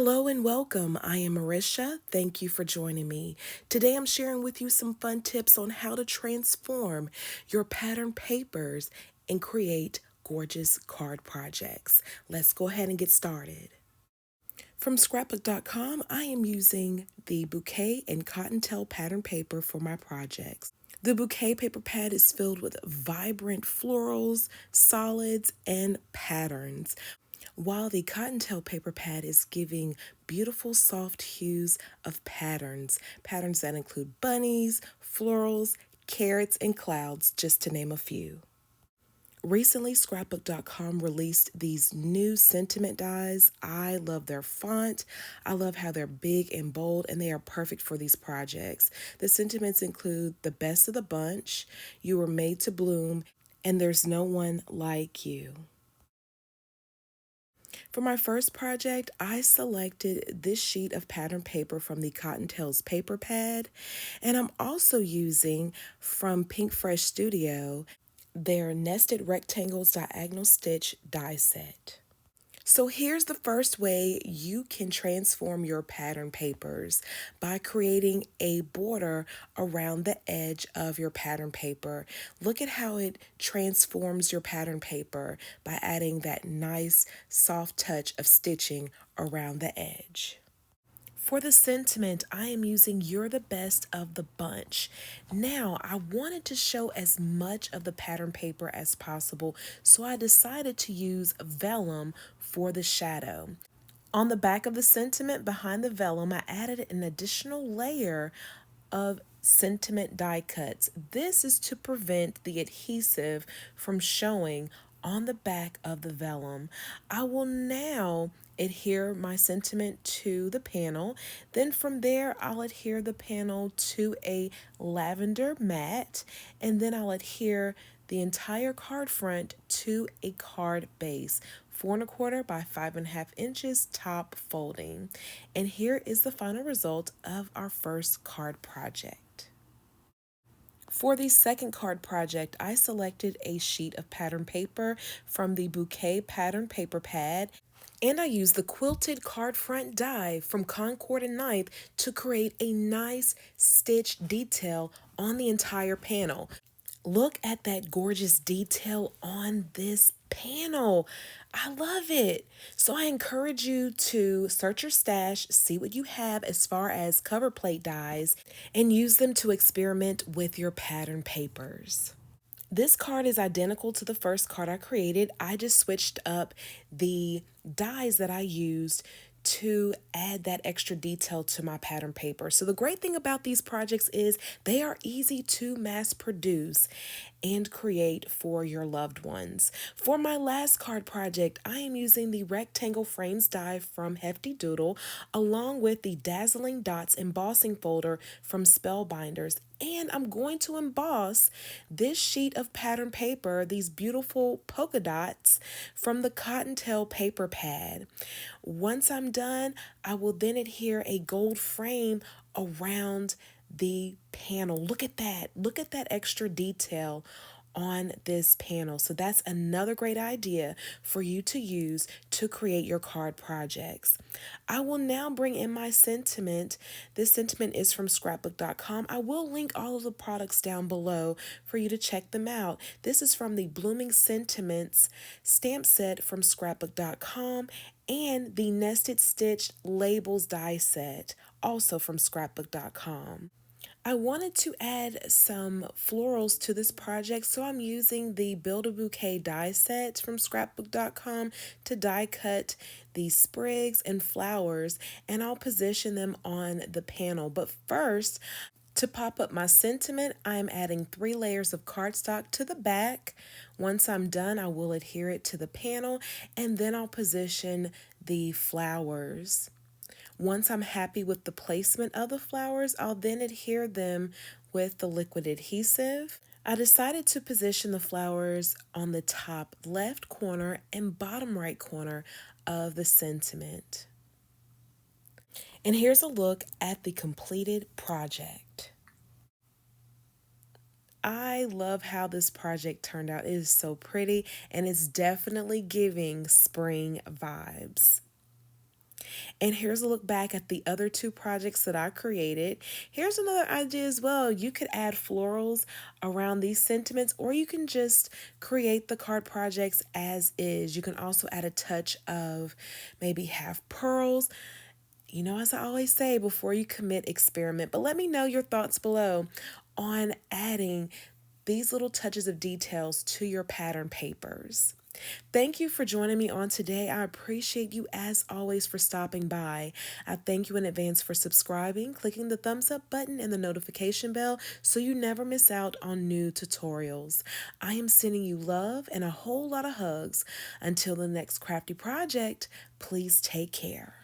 Hello and welcome. I am Marisha. Thank you for joining me. Today I'm sharing with you some fun tips on how to transform your pattern papers and create gorgeous card projects. Let's go ahead and get started. From scrapbook.com, I am using the bouquet and cottontail pattern paper for my projects. The bouquet paper pad is filled with vibrant florals, solids, and patterns, while the cottontail paper pad is giving beautiful soft hues of patterns that include bunnies, florals, carrots, and clouds, just to name a few. Recently, scrapbook.com released these new sentiment dies. I love their font. I love how they're big and bold, and they are perfect for these projects. The sentiments include the best of the bunch, you were made to bloom, and there's no one like you. For my first project, I selected this sheet of pattern paper from the Cottontails paper pad, and I'm also using from Pink Fresh Studio their nested rectangles diagonal stitch die set. So here's the first way you can transform your pattern papers by creating a border around the edge of your pattern paper. Look at how it transforms your pattern paper by adding that nice soft touch of stitching around the edge. For the sentiment, I am using You're the Best of the Bunch. Now, I wanted to show as much of the pattern paper as possible, so I decided to use vellum for the shadow. On the back of the sentiment behind the vellum, I added an additional layer of sentiment die cuts. This is to prevent the adhesive from showing on the back of the vellum. I will now adhere my sentiment to the panel. Then from there, I'll adhere the panel to a lavender mat, and then I'll adhere the entire card front to a card base. 4¼ by 5½ inches top folding. And here is the final result of our first card project. For the second card project, I selected a sheet of pattern paper from the Bouquet pattern paper pad, and I used the quilted card front die from Concord and Ninth to create a nice stitch detail on the entire panel. Look at that gorgeous detail on this panel. I love it. So I encourage you to search your stash, see what you have as far as cover plate dies, and use them to experiment with your pattern papers. This card is identical to the first card I created. I just switched up the dies that I used to add that extra detail to my pattern paper. So the great thing about these projects is they are easy to mass produce and create for your loved ones. For my last card project, I am using the rectangle frames die from Hefty Doodle along with the Dazzling Dots embossing folder from Spellbinders, and I'm going to emboss this sheet of pattern paper, these beautiful polka dots from the Cottontail paper pad. Once I'm done, I will then adhere a gold frame around the panel. Look at that. Look at that extra detail on this panel. So that's another great idea for you to use to create your card projects. I will now bring in my sentiment. This sentiment is from scrapbook.com. I will link all of the products down below for you to check them out. This is from the Blooming Sentiments stamp set from scrapbook.com and the Nested Stitch Labels die set, also from scrapbook.com. I wanted to add some florals to this project, so I'm using the Build a Bouquet die set from scrapbook.com to die cut the sprigs and flowers, and I'll position them on the panel. But first, to pop up my sentiment, I'm adding 3 layers of cardstock to the back. Once I'm done, I will adhere it to the panel, and then I'll position the flowers. Once I'm happy with the placement of the flowers, I'll then adhere them with the liquid adhesive. I decided to position the flowers on the top left corner and bottom right corner of the sentiment. And here's a look at the completed project. I love how this project turned out. It is so pretty and it's definitely giving spring vibes. And here's a look back at the other two projects that I created. Here's another idea as well. You could add florals around these sentiments, or you can just create the card projects as is. You can also add a touch of maybe half pearls. You know, as I always say, before you commit, experiment. But let me know your thoughts below on adding these little touches of details to your pattern papers. Thank you for joining me on today. I appreciate you as always for stopping by. I thank you in advance for subscribing, clicking the thumbs up button and the notification bell so you never miss out on new tutorials. I am sending you love and a whole lot of hugs. Until the next crafty project, please take care.